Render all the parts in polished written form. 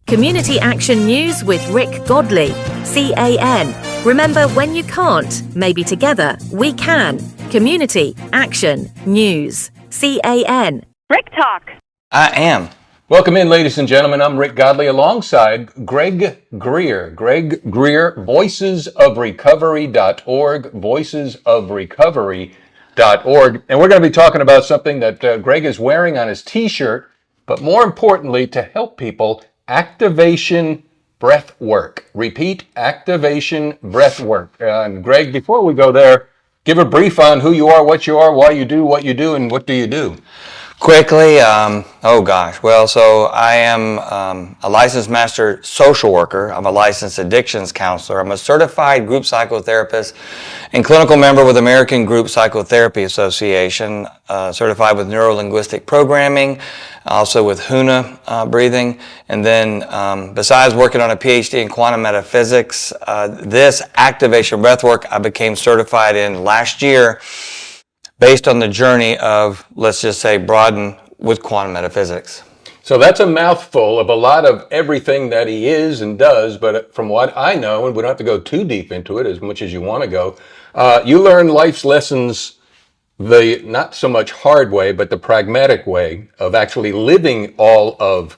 Community Action News with Rick Godley, CAN. Remember, when you can't, maybe together we can. Community Action News, CAN. Rick Talk. I am. Welcome in, ladies and gentlemen. I'm Rick Godley alongside Greg Greer. Greg Greer, voicesofrecovery.org, voicesofrecovery.org. And we're going to be talking about something that Greg is wearing on his t-shirt, but more importantly, to help people, Activation Breathwork. Repeat, Activation Breathwork. And Greg, before we go there, give a brief on who you are, why you do what you do, and what do you do? Quickly, so I am a licensed master social worker. I'm a licensed addictions counselor. I'm a certified group psychotherapist and clinical member with American Group Psychotherapy Association, certified with neuro-linguistic programming, also with HUNA breathing. And then besides working on a PhD in quantum metaphysics, this activation breathwork I became certified in last year, based on the journey of, let's just say, broaden with quantum metaphysics. So that's a mouthful of a lot of everything that he is and does, but from what I know, and we don't have to go too deep into it as much as you want to go, you learn life's lessons the not so much hard way, but the pragmatic way of actually living all of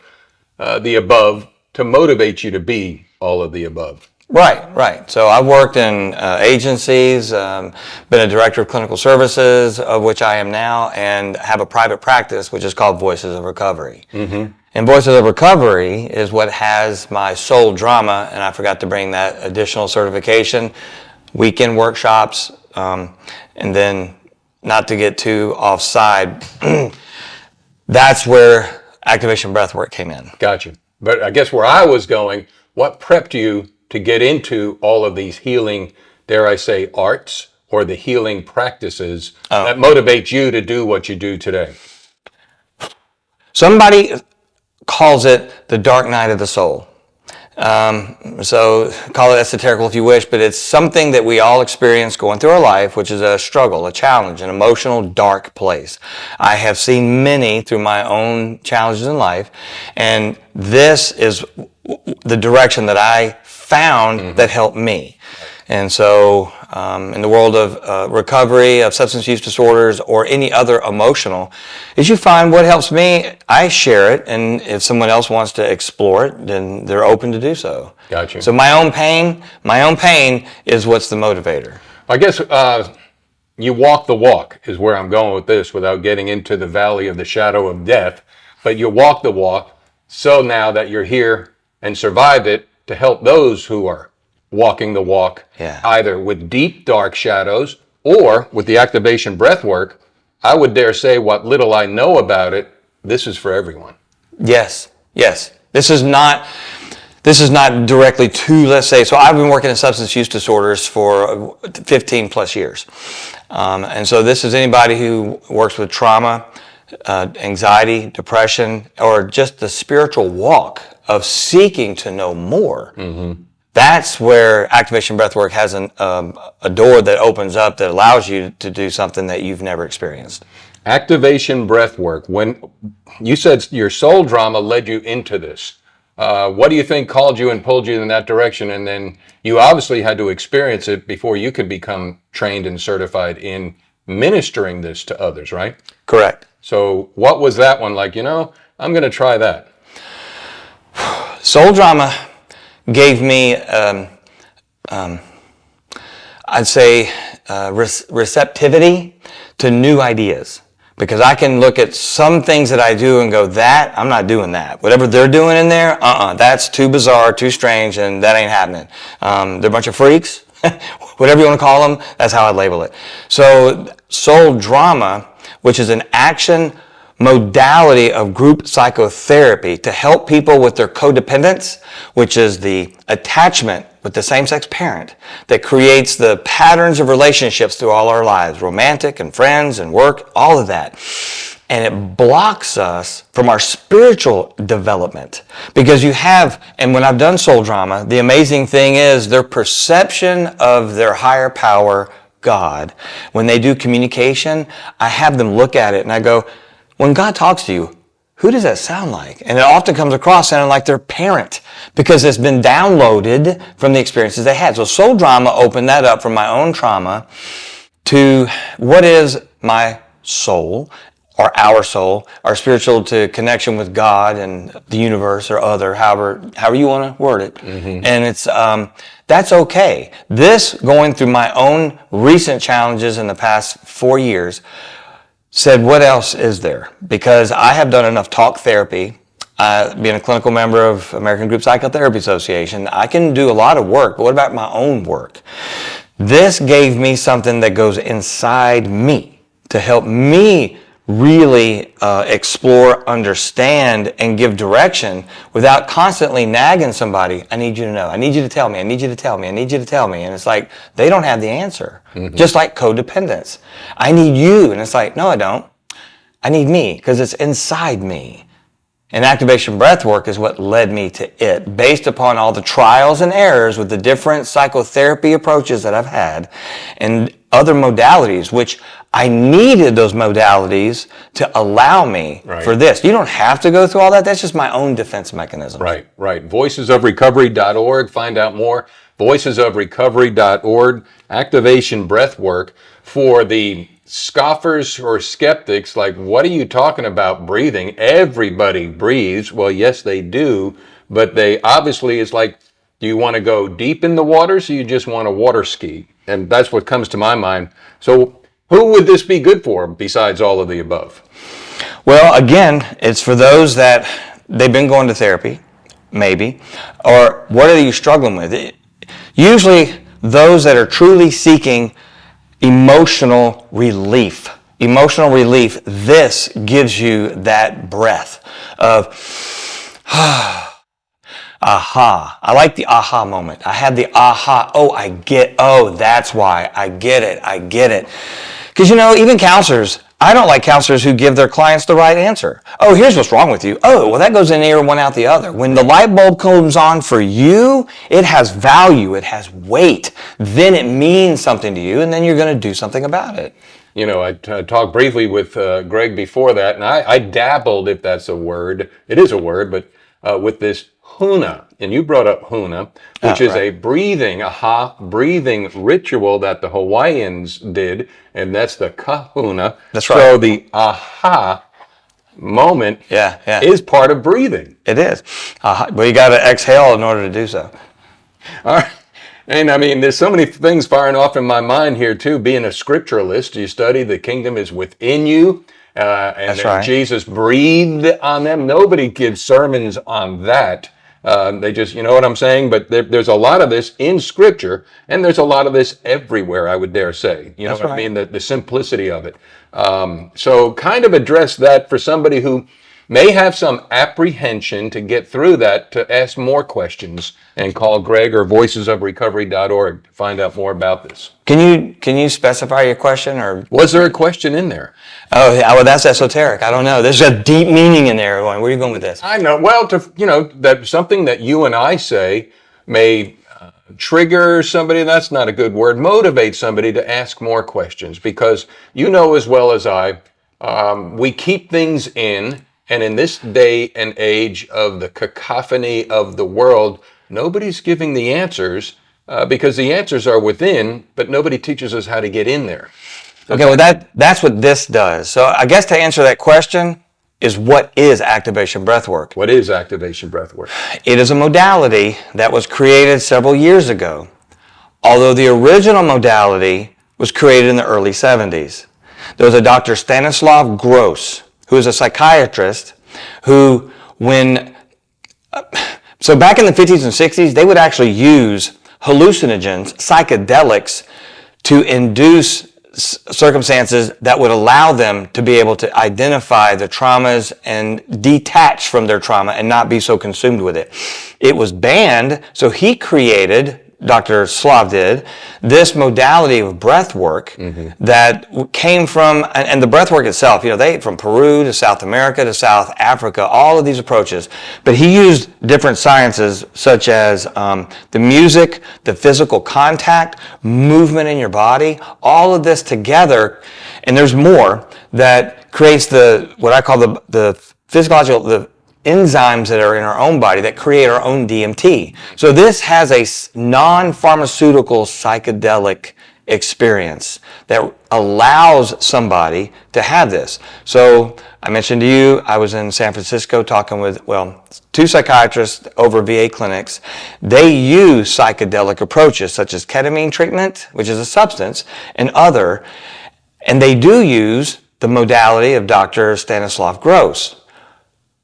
the above to motivate you to be all of the above. Right. So I've worked in agencies, been a director of clinical services, of which I am now, and have a private practice, which is called Voices of Recovery. Mm-hmm. And Voices of Recovery is what has my soul drama, and I forgot to bring that additional certification, weekend workshops, and then, not to get too offside, that's where Activation Breathwork came in. Gotcha. But I guess where I was going, what prepped you to get into all of these healing, dare I say, arts or the healing practices that motivate you to do what you do today? Somebody calls it the dark night of the soul. So call it esoterical if you wish, but it's something that we all experience going through our life, which is a struggle, a challenge, an emotional, dark place. I have seen many through my own challenges in life, and this is the direction that I found that helped me. And so in the world of recovery, of substance use disorders, or any other emotional, is you find what helps me, I share it, and if someone else wants to explore it, then they're open to do so. Gotcha. So my own pain is what's the motivator. I guess you walk the walk is where I'm going with this without getting into the valley of the shadow of death, but you walk the walk so now that you're here and survive it to help those who are walking the walk, either with deep, dark shadows or with the activation breathwork. I would dare say what little I know about it, this is for everyone. Yes. This is not directly to, let's say, so I've been working in substance use disorders for 15 plus years. And so this is anybody who works with trauma, anxiety, depression, or just the spiritual walk of seeking to know more. Mm-hmm. That's where Activation Breathwork has a door that opens up that allows you to do something that you've never experienced. Activation Breathwork. When you said your soul drama led you into this, what do you think called you and pulled you in that direction? And then you obviously had to experience it before you could become trained and certified in ministering this to others, right? Correct. So what was that one like? I'm going to try that. Soul drama gave me, I'd say, receptivity to new ideas. Because I can look at some things that I do and go, I'm not doing that. Whatever they're doing in there, that's too bizarre, too strange, and that ain't happening. They're a bunch of freaks, whatever you want to call them, that's how I label it. So soul drama, which is an action modality of group psychotherapy to help people with their codependence, which is the attachment with the same-sex parent that creates the patterns of relationships through all our lives, romantic and friends and work, all of that. And it blocks us from our spiritual development because and when I've done soul drama, the amazing thing is their perception of their higher power, God, when they do communication, I have them look at it and I go, when God talks to you, who does that sound like? And it often comes across sounding like their parent because it's been downloaded from the experiences they had. So soul drama opened that up from my own trauma to what is my soul or our soul, our spiritual to connection with God and the universe or other, however you want to word it. Mm-hmm. And it's, that's okay. This going through my own recent challenges in the past 4 years said, what else is there? Because I have done enough talk therapy, being a clinical member of American Group Psychotherapy Association, I can do a lot of work, but what about my own work? This gave me something that goes inside me to help me really explore, understand, and give direction without constantly nagging somebody. I need you to know. I need you to tell me. I need you to tell me. I need you to tell me. And it's like, they don't have the answer. Mm-hmm. Just like codependence. I need you. And it's like, no, I don't. I need me because it's inside me. And activation breathwork is what led me to it, based upon all the trials and errors with the different psychotherapy approaches that I've had and other modalities, which I needed those modalities to allow me for this. You don't have to go through all that. That's just my own defense mechanism. Right. Voicesofrecovery.org. Find out more. Voicesofrecovery.org. Activation breathwork for the scoffers or skeptics, like, what are you talking about breathing? Everybody breathes. Well, yes, they do, but they obviously, it's like, do you want to go deep in the waters or you just want to water ski? And that's what comes to my mind. So who would this be good for besides all of the above? Well, again, it's for those that they've been going to therapy, maybe, or what are you struggling with? Usually those that are truly seeking emotional relief. Emotional relief, this gives you that breath of, aha. I like the aha moment. I had the aha, that's why. I get it. Because, even counselors, I don't like counselors who give their clients the right answer. Oh, here's what's wrong with you. Oh, well, that goes in ear, one out the other. When the light bulb comes on for you, it has value, it has weight. Then it means something to you, and then you're going to do something about it. I talked briefly with Greg before that, and I dabbled, if that's a word. It is a word, but with this huna. And you brought up huna, which is a breathing ritual that the Hawaiians did, and that's the kahuna. That's right. So the aha moment is part of breathing. It is. Well, you got to exhale in order to do so. All right. And I mean, there's so many things firing off in my mind here too. Being a scripturalist, you study the kingdom is within you. And right. Jesus breathed on them. Nobody gives sermons on that. They just, you know what I'm saying? But there's a lot of this in Scripture, and there's a lot of this everywhere, I would dare say. You know what I mean? The simplicity of it. So kind of address that for somebody who may have some apprehension to get through that, to ask more questions, and call Greg or voicesofrecovery.org to find out more about this. Can you specify your question, or was there a question in there? Oh, yeah, well, that's esoteric. I don't know. There's a deep meaning in there. Where are you going with this? I know. Well, that something that you and I say may trigger somebody. That's not a good word. Motivate somebody to ask more questions, because you know as well as I, we keep things in. And in this day and age of the cacophony of the world, nobody's giving the answers because the answers are within, but nobody teaches us how to get in there. Okay, well, that's what this does. So I guess to answer that question is, what is activation breathwork? What is activation breathwork? It is a modality that was created several years ago, although the original modality was created in the early 70s. There was a Dr. Stanislav Gross, who is a psychiatrist, who so back in the 50s and 60s, they would actually use hallucinogens, psychedelics, to induce circumstances that would allow them to be able to identify the traumas and detach from their trauma and not be so consumed with it. It was banned, so he created, Dr. Slav did, this modality of breath work that came from, and the breath work itself, they from Peru to South America to South Africa, all of these approaches. But he used different sciences such as the music, the physical contact, movement in your body, all of this together, and there's more, that creates what I call the physiological, the enzymes that are in our own body that create our own DMT. So this has a non-pharmaceutical psychedelic experience that allows somebody to have this. So I mentioned to you, I was in San Francisco talking with, two psychiatrists over VA clinics. They use psychedelic approaches such as ketamine treatment, which is a substance, and they do use the modality of Dr. Stanislav Gross.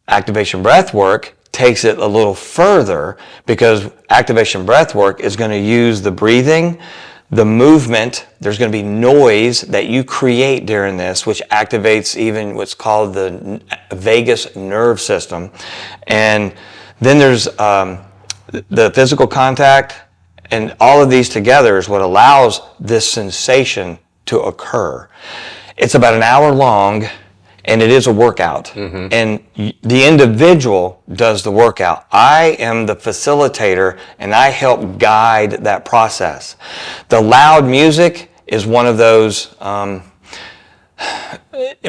Activation Breathwork takes it a little further because Activation Breathwork is going to use the breathing, the movement. There's going to be noise that you create during this, which activates even what's called the vagus nerve system. And then there's the physical contact, and all of these together is what allows this sensation to occur. It's about an hour long, and it is a workout. And the individual does the workout. I am the facilitator, and I help guide that process. The loud music is one of those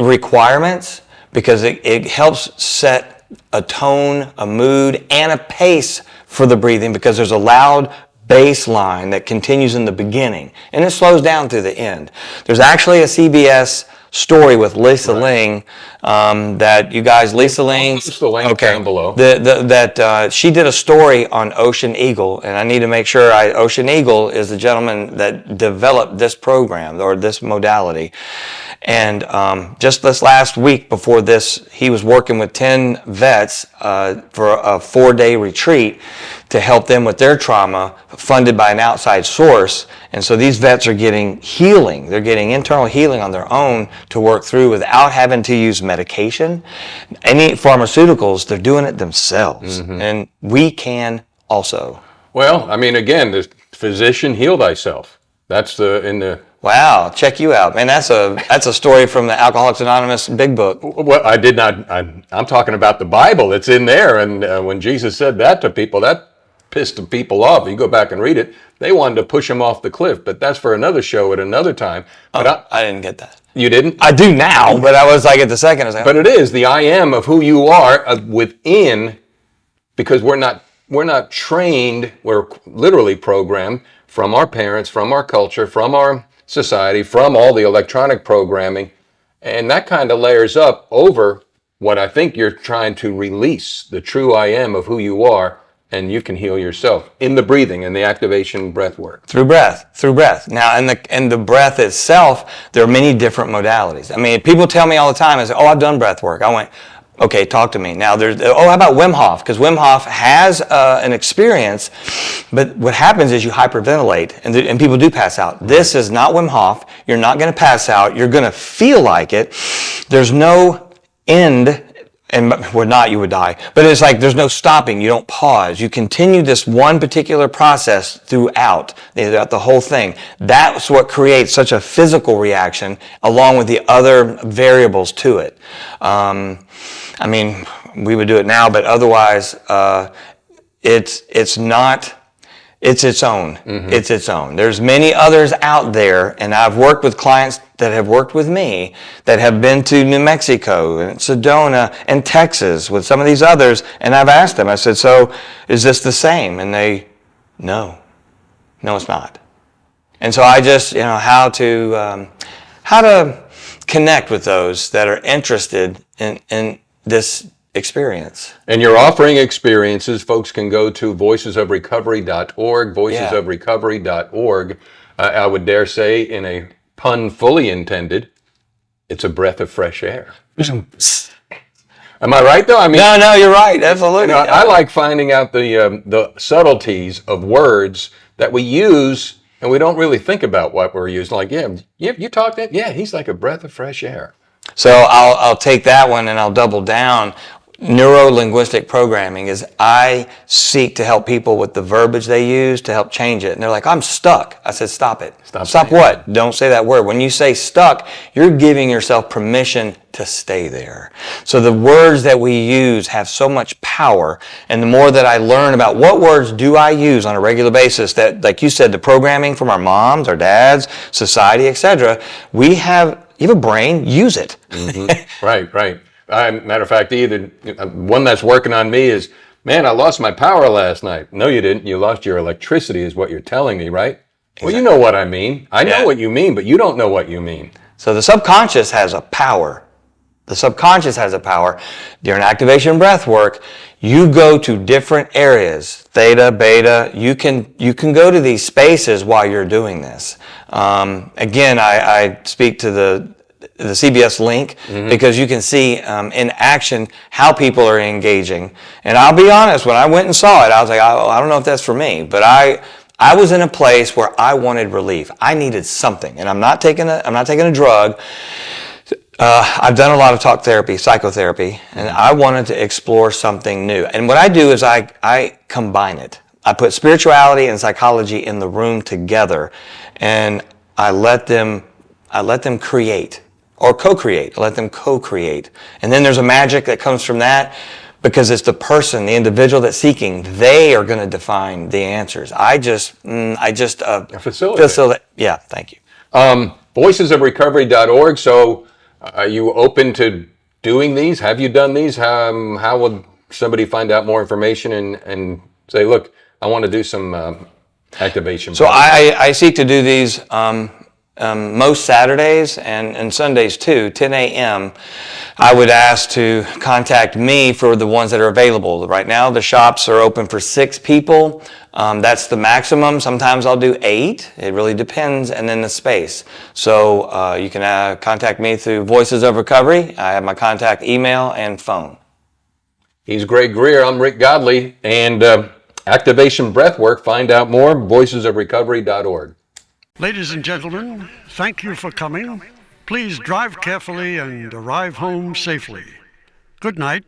requirements because it helps set a tone, a mood, and a pace for the breathing because there's a loud bass line that continues in the beginning, and it slows down through the end. There's actually a CBS story with Lisa Ling that you guys, Lisa Ling, the link down below. That she did a story on Ocean Eagle, and I need to make sure Ocean Eagle is the gentleman that developed this program or this modality. And just this last week before this, he was working with 10 vets for a 4-day retreat to help them with their trauma, funded by an outside source. And so these vets are getting healing. They're getting internal healing on their own to work through without having to use medication. Any pharmaceuticals, they're doing it themselves. And we can also. Well, I mean, again, the physician, heal thyself. That's Wow, check you out, man. That's a story from the Alcoholics Anonymous big book. Well, I did not. I'm talking about the Bible. It's in there, and when Jesus said that to people, that pissed the people off. You go back and read it. They wanted to push him off the cliff, but that's for another show at another time. But I didn't get that. You didn't? I do now, but I was like at the second. I was like, but it is the I am of who you are within, because we're not trained. We're literally programmed from our parents, from our culture, from our society, from all the electronic programming, and that kind of layers up over what I think you're trying to release, the true I am of who you are, and you can heal yourself in the breathing and the activation breath work. Through breath. Now, in the breath itself, there are many different modalities. I mean, people tell me all the time, I say, I've done breath work. I went, okay, talk to me. Now, how about Wim Hof? Because Wim Hof has an experience, but what happens is you hyperventilate, and people do pass out. This is not Wim Hof. You're not going to pass out. You're going to feel like it. There's no end, and not, you would die. But it's like there's no stopping. You don't pause. You continue this one particular process throughout the whole thing. That's what creates such a physical reaction, along with the other variables to it. I mean, we would do it now, but otherwise, it's not. It's its own. It's its own. There's many others out there, and I've worked with clients that have worked with me that have been to New Mexico and Sedona and Texas with some of these others, and I've asked them, I said, so is this the same? And they, no, it's not. And so I just, how to connect with those that are interested in this experience. And you're offering experiences. Folks can go to voicesofrecovery.org, voicesofrecovery.org. I would dare say, in a pun fully intended, it's a breath of fresh air. Am I right, though? I mean, no, you're right. Absolutely. I like finding out the subtleties of words that we use, and we don't really think about what we're using. Like, you talk that? Yeah, he's like a breath of fresh air. So I'll take that one and I'll double down. Neuro-linguistic programming is I seek to help people with the verbiage they use to help change it. And they're like, I'm stuck. I said, stop it. Stop what? Don't say that word. When you say stuck, you're giving yourself permission to stay there. So the words that we use have so much power. And the more that I learn about what words do I use on a regular basis, that, like you said, the programming from our moms, our dads, society, etc., you have a brain, use it. Right. Matter of fact, either one that's working on me is, man, I lost my power last night. No, you didn't. You lost your electricity is what you're telling me, right? Exactly. Well, you know what I mean. I know what you mean, but you don't know what you mean. So the subconscious has a power. The subconscious has a power. During activation breath work, you go to different areas, theta, beta. You can go to these spaces while you're doing this. Again, I speak to the CBS link because you can see in action how people are engaging. And I'll be honest, when I went and saw it, I was like, I don't know if that's for me, but I was in a place where I wanted relief. I needed something, and I'm not taking a drug. I've done a lot of talk therapy, psychotherapy, and I wanted to explore something new. And what I do is I combine it. I put spirituality and psychology in the room together, and I let them create or co-create. I let them co-create. And then there's a magic that comes from that because it's the person, the individual that's seeking. They are going to define the answers. I just facilitate. Yeah, thank you. Voicesofrecovery.org. So are you open to doing these? Have you done these? How would somebody find out more information and say, look, I want to do some activation? So I seek to do these most Saturdays and Sundays too, 10 a.m. I would ask to contact me for the ones that are available. Right now, the shops are open for 6 people. That's the maximum. Sometimes I'll do 8. It really depends, and then the space. So you can contact me through Voices of Recovery. I have my contact email and phone. He's Greg Greer. I'm Rick Godley. And Activation Breathwork. Find out more, voicesofrecovery.org. Ladies and gentlemen, thank you for coming. Please drive carefully and arrive home safely. Good night.